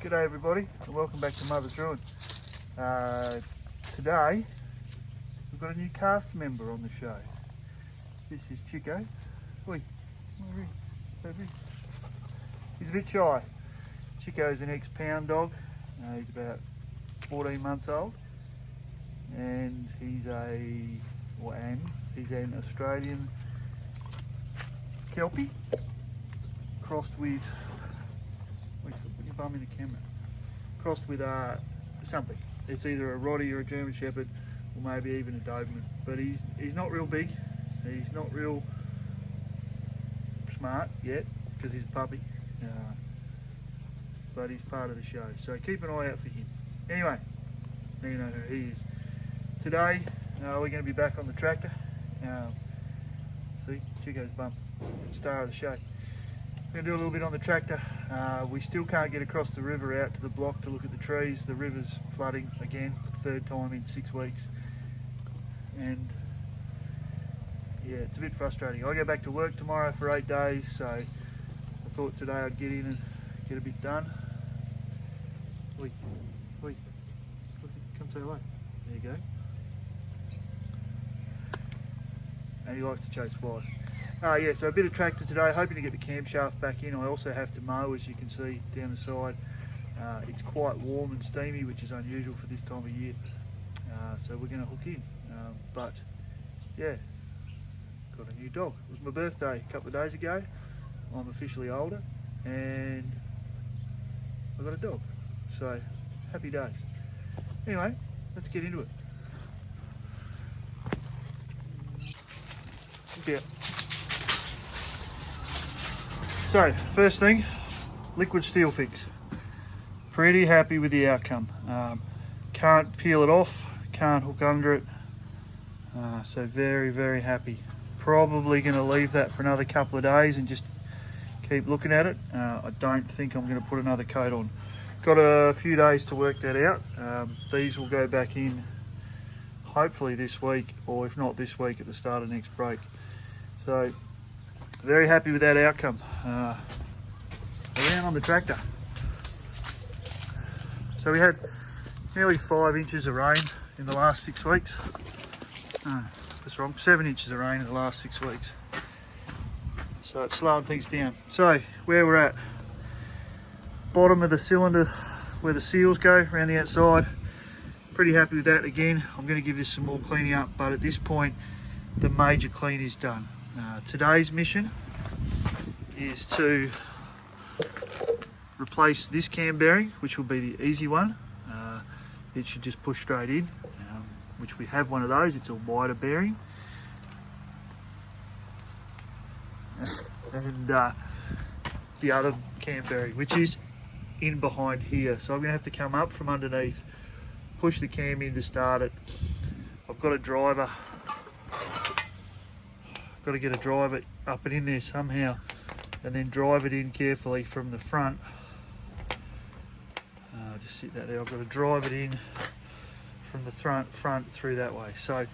G'day everybody and welcome back to Mother's Ruin. Today we've got a new cast member on the show. This is Chikko. Oi, so big. He's a bit shy. Chikko's an ex-pound dog. He's about 14 months old and he's an Australian Kelpie crossed with, put your bum in the camera, crossed with something. It's either a Rottie or a German Shepherd or maybe even a Doberman, but he's not real big, he's not real smart yet because he's a puppy, but he's part of the show, so keep an eye out for him. Anyway, now you know who he is. Today we're going to be back on the tractor. See, Chikko's bum, star of the show. We're going to do a little bit on the tractor. We still can't get across the river out to the block to look at the trees. The river's flooding again, third time in 6 weeks. And yeah, it's a bit frustrating. I go back to work tomorrow for 8 days, so I thought today I'd get in and get a bit done. Oi, come say hello. There you go. And he likes to chase flies. Yeah, so a bit of tractor today, hoping to get the camshaft back in. I also have to mow, as you can see down the side. It's quite warm and steamy, which is unusual for this time of year. So we're going to hook in. But yeah, got a new dog. It was my birthday a couple of days ago. I'm officially older and I got a dog. So happy days. Anyway, let's get into it. Yeah. So, first thing, liquid steel fix. Pretty happy with the outcome. Can't peel it off, can't hook under it. So very, very happy. Probably going to leave that for another couple of days and just keep looking at it. I don't think I'm going to put another coat on. Got a few days to work that out. These will go back in hopefully this week, or if not this week, at the start of next break. So very happy with that outcome. Around on the tractor. So we had nearly 5 inches of rain in the last 6 weeks. That's wrong, 7 inches of rain in the last 6 weeks. So it's slowing things down. So where we're at, bottom of the cylinder where the seals go around the outside. Pretty happy with that again. I'm going to give this some more cleaning up, but at this point the major clean is done. Today's mission is to replace this cam bearing, which will be the easy one. It should just push straight in, which we have one of those. It's a wider bearing. And the other cam bearing, which is in behind here. So I'm going to have to come up from underneath, push the cam in to start it. I've got a driver. Got to get a driver up and in there somehow, and then drive it in carefully from the front. Just sit that there. I've got to drive it in from the front through that way. So,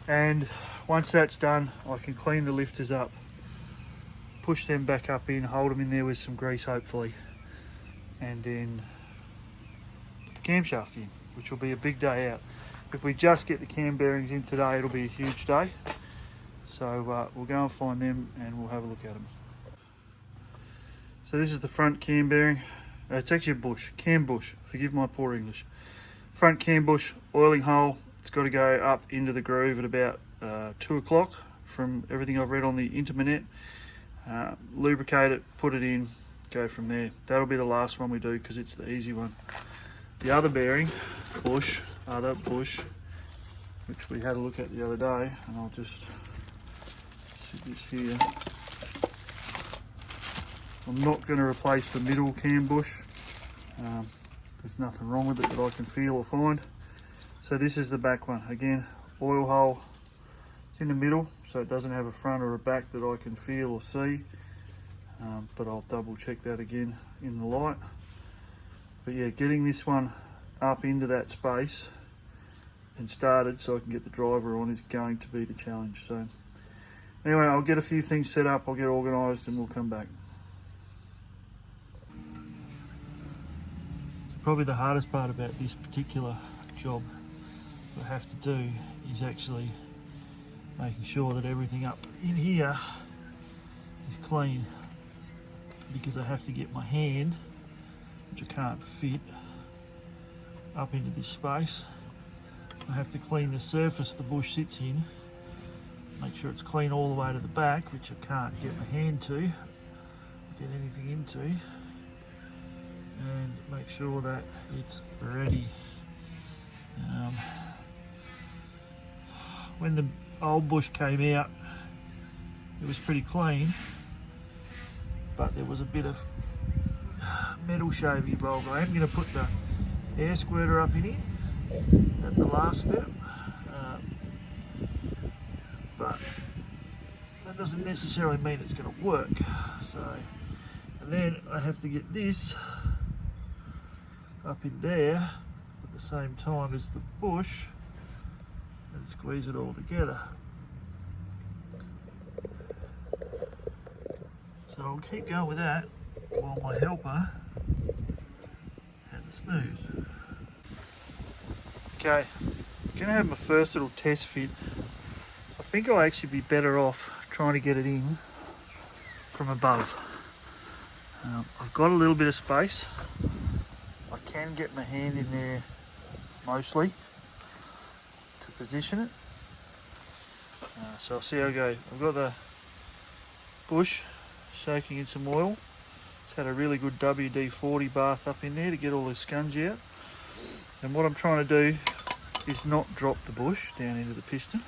and once that's done, I can clean the lifters up, push them back up in, hold them in there with some grease hopefully, and then put the camshaft in, which will be a big day out. If we just get the cam bearings in today, it'll be a huge day. So we'll go and find them and we'll have a look at them. So this is the front cam bearing. It's actually a bush, cam bush, forgive my poor English. Front cam bush, oiling hole. It's got to go up into the groove at about 2 o'clock from everything I've read on the internet. Lubricate it, put it in, go from there. That'll be the last one we do because it's the easy one. The other bearing, bush, which we had a look at the other day, and I'll just sit this here. I'm not going to replace the middle cam bush. There's nothing wrong with it that I can feel or find. So this is the back one. Again, oil hole. It's in the middle, so it doesn't have a front or a back that I can feel or see. But I'll double check that again in the light. But yeah, getting this one up into that space and started so I can get the driver on is going to be the challenge. So anyway, I'll get a few things set up, I'll get organised and we'll come back. probably the hardest part about this particular job I have to do is actually making sure that everything up in here is clean, because I have to get my hand, which I can't fit, up into this space. I have to clean the surface the bush sits in, make sure it's clean all the way to the back, which I can't get my hand to, get anything into, and make sure that it's ready. When the old bush came out, it was pretty clean, but there was a bit of metal shaving involved. I am going to put the air squirter up in here at the last step, but that doesn't necessarily mean it's going to work. So, and then I have to get this up in there at the same time as the bush and squeeze it all together. So I'll keep going with that while my helper has a snooze. Okay, I'm going to have my first little test fit. I think I'll actually be better off trying to get it in from above. I've got a little bit of space. I can get my hand in there mostly to position it. So I'll see how I go. I've got the bush soaking in some oil. It's had a really good WD-40 bath up in there to get all the scunge out. And what I'm trying to do is not drop the bush down into the piston.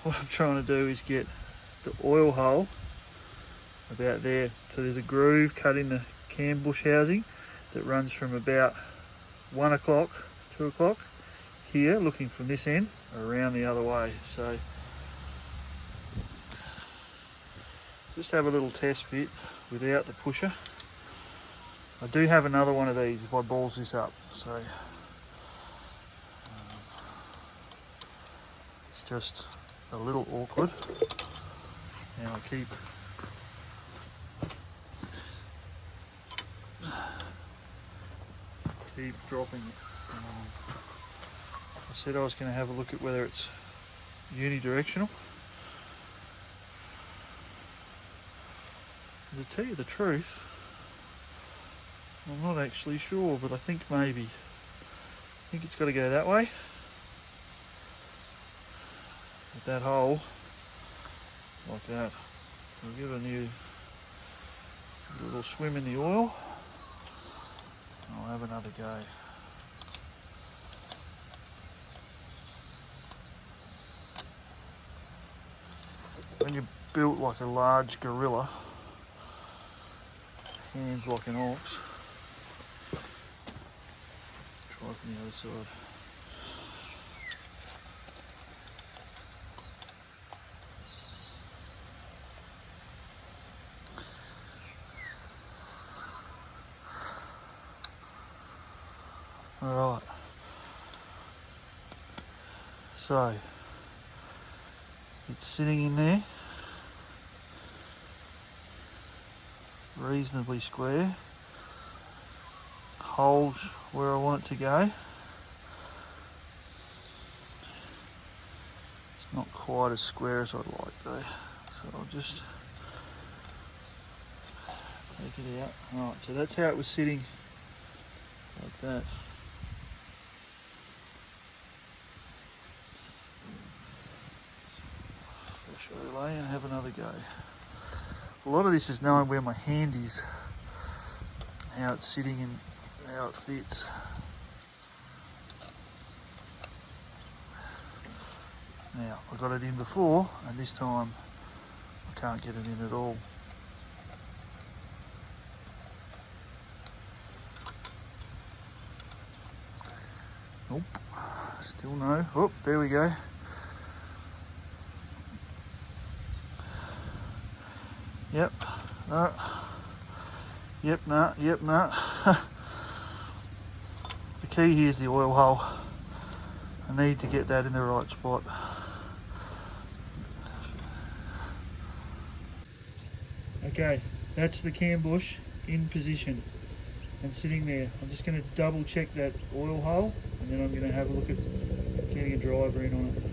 What I'm trying to do is get the oil hole about there. So there's a groove cut in the cam bush housing that runs from about 1 o'clock, 2 o'clock here, looking from this end around the other way. So just have a little test fit without the pusher. I do have another one of these if I balls this up, so it's just a little awkward. Now I keep dropping it. I said I was going to have a look at whether it's unidirectional. To tell you the truth, I'm not actually sure, but I think maybe. I think it's got to go that way. With that hole, like that. So I'll give it a little swim in the oil. I'll have another go. When you're built like a large gorilla, hands like an ox. Try from the other side. Alright. So it's sitting in there, reasonably square, holes where I want it to go. It's not quite as square as I'd like though, so I'll just take it out. Alright, so that's how it was sitting, like that. Fresh overlay and have another go. A lot of this is knowing where my hand is, how it's sitting and how it fits. Now, I got it in before, and this time I can't get it in at all. Nope, still no. Oh, there we go. Yep, no. Yep, no, yep, no. The key here is the oil hole. I need to get that in the right spot. Okay, that's the cam bush in position. and sitting there. I'm just going to double check that oil hole, and then I'm going to have a look at getting a driver in on it.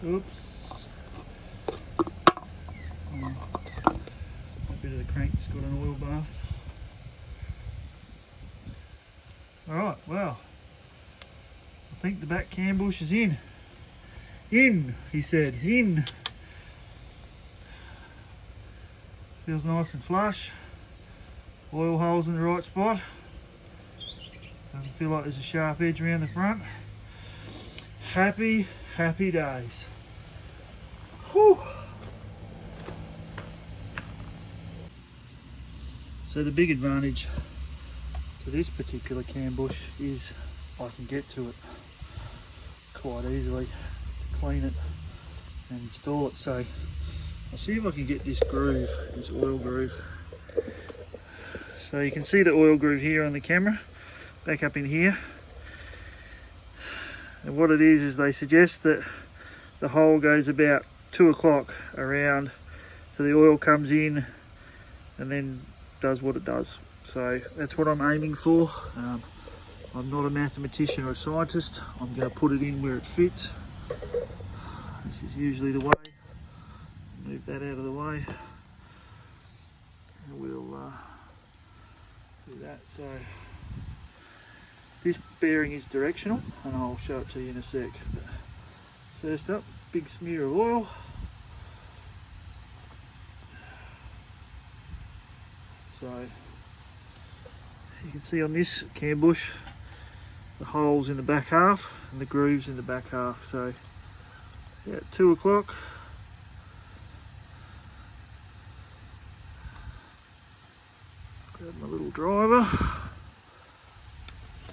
Oops. A bit of the crank's got an oil bath. Alright, well, I think the back cam bush is in. In, he said, in. Feels nice and flush. Oil holes in the right spot. Doesn't feel like there's a sharp edge around the front. Happy days. Whew. So the big advantage to this particular cam bush is I can get to it quite easily to clean it and install it. So I'll see if I can get this groove, this oil groove. So you can see the oil groove here on the camera, back up in here. And what it is they suggest that the hole goes about 2 o'clock around, so the oil comes in and then does what it does. So that's what I'm aiming for. I'm not a mathematician or a scientist. I'm going to put it in where it fits. This is usually the way. Move that out of the way. And we'll do that. So this bearing is directional, and I'll show it to you in a sec. But first up, big smear of oil. So you can see on this cam bush the holes in the back half and the grooves in the back half. So yeah, 2 o'clock. Grab my little driver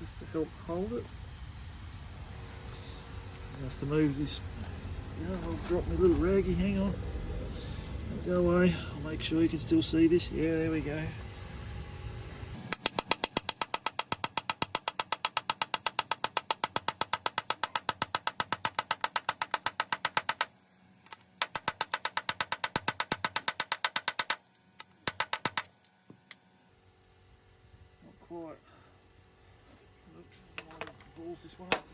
just to help hold it. I have to move this. I'll drop my little raggy, hang on. Go away, I'll make sure you can still see this. Yeah, there we go. Not quite. Oops, I might have balls this one up.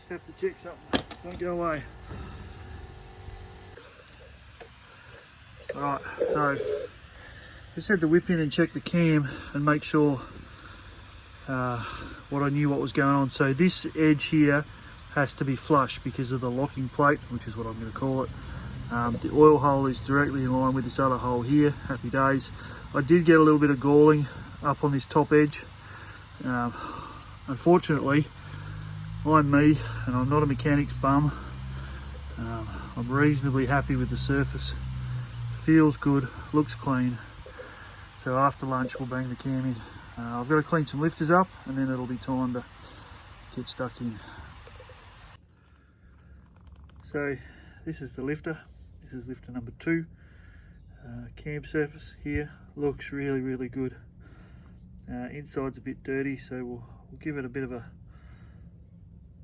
Have to check something. Don't go away. Alright, so just had to whip in and check the cam and make sure what I knew what was going on. So this edge here has to be flush because of the locking plate, which is what I'm going to call it. The oil hole is directly in line with this other hole here. Happy days. I did get a little bit of galling up on this top edge. Unfortunately, I'm me, and I'm not a mechanic's bum. I'm reasonably happy with the surface. Feels good, looks clean. So after lunch we'll bang the cam in. I've got to clean some lifters up, and then it'll be time to get stuck in. So this is the lifter. This is lifter number 2. Cam surface here looks really good. Inside's a bit dirty, so we'll give it a bit of a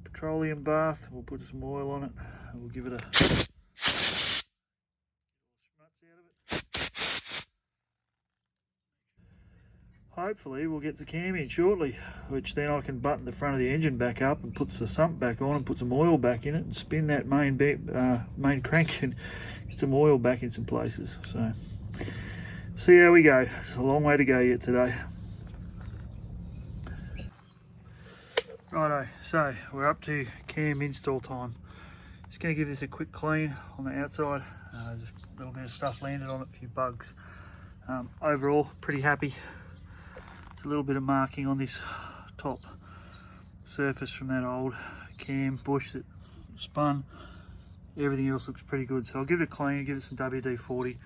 petroleum bath. We'll put some oil on it and we'll give it a schmutz out of it. Hopefully we'll get the cam in shortly, which then I can button the front of the engine back up and put the sump back on and put some oil back in it and spin that main crank and get some oil back in some places. So see how we go. It's a long way to go yet today. Righto, so we're up to cam install time. Just going to give this a quick clean on the outside. There's a little bit of stuff landed on it, a few bugs. Overall, pretty happy. There's a little bit of marking on this top surface from that old cam bush that spun. Everything else looks pretty good, so I'll give it a clean, give it some WD-40.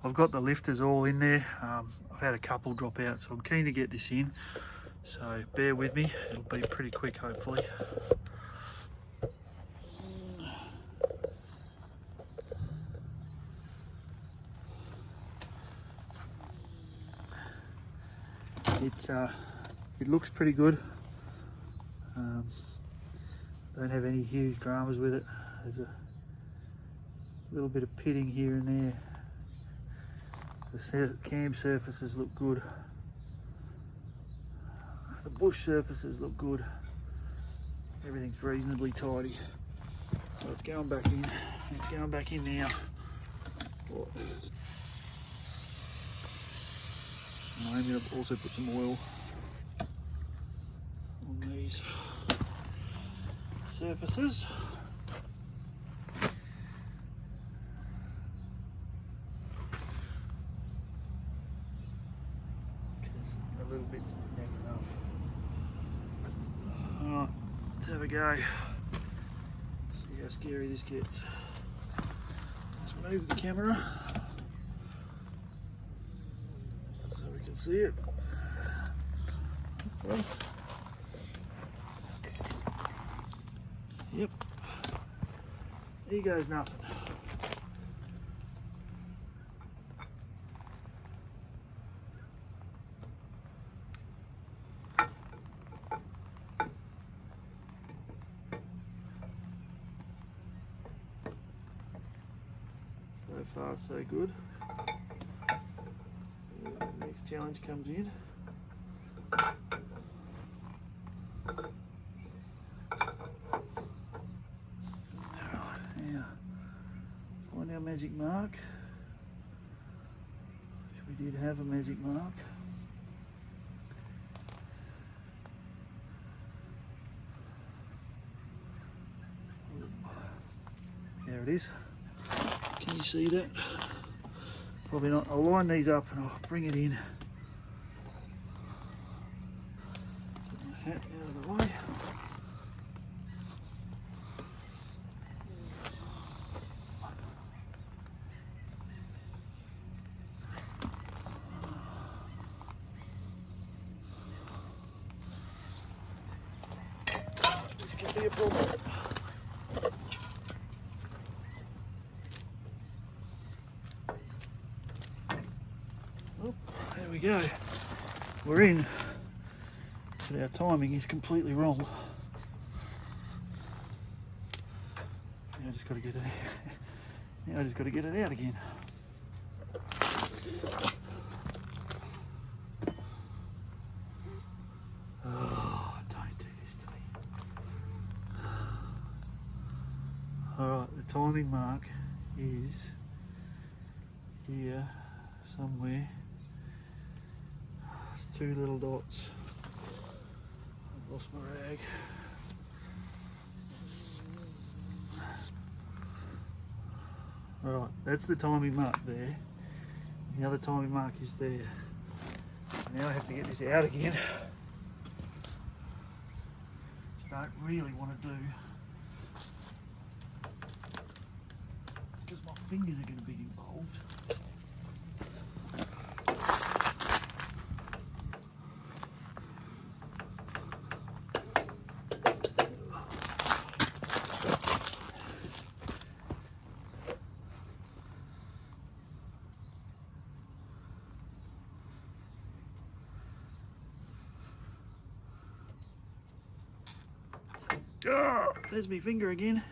I've got the lifters all in there. I've had a couple drop out, so I'm keen to get this in, so bear with me. It'll be pretty quick, hopefully. It looks pretty good. Don't have any huge dramas with it. There's a little bit of pitting here and there. The cam surfaces look good. The bush surfaces look good. Everything's reasonably tidy. So it's going back in. It's going back in now. I'm going to also put some oil on these surfaces. Because a little bit's neck enough. Alright, let's have a go. See how scary this gets. Let's move the camera so we can see it. Okay. Yep. Here goes nothing. So far, so good. Next challenge comes in. Find our magic mark. Which we did have a magic mark. There it is. Can you see that? Probably not. I'll line these up and I'll bring it in. Get my hat out of the way. This could be a problem. Oh, there we go. We're in, but our timing is completely wrong. Now I just got to get it. Now I just got to get it out again. Oh, don't do this to me. Alright, the timing mark is here somewhere. It's two little dots. I've lost my rag. Alright, that's the timing mark there. The other timing mark is there. Now I have to get this out again. Which I don't really want to do, because my fingers are going to be involved. Oh, there's my finger again.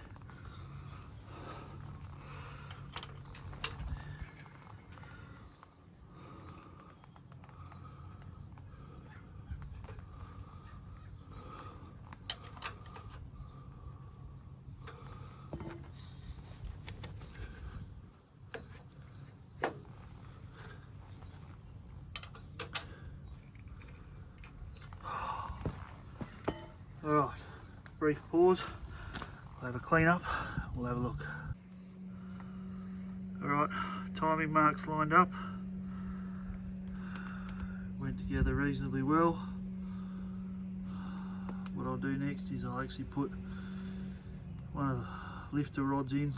Alright, brief pause. We'll have a clean up, we'll have a look. Alright, timing marks lined up. Went together reasonably well. what I'll do next is I'll actually put one of the lifter rods in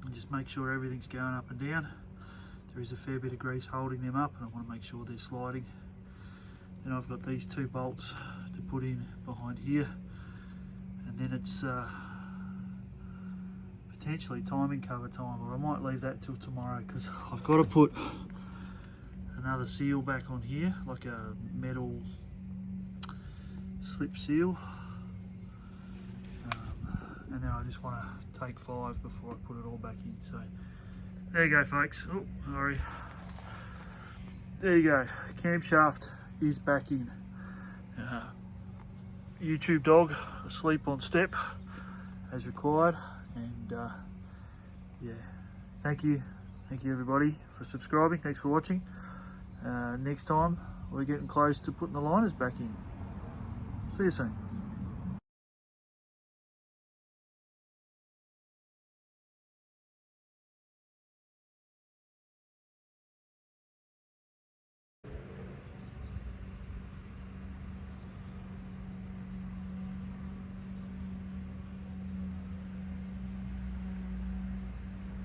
and just make sure everything's going up and down. There is a fair bit of grease holding them up, and I want to make sure they're sliding. Then I've got these 2 bolts to put in behind here, and then it's potentially timing cover time, or I might leave that till tomorrow because I've got to put another seal back on here, like a metal slip seal, and then I just want to take 5 before I put it all back in. So there you go, folks. Oh, sorry. There you go. Camshaft is back in. YouTube dog asleep on step as required, and yeah, thank you everybody for subscribing. Thanks for watching. Next time we're getting close to putting the liners back in. See you soon.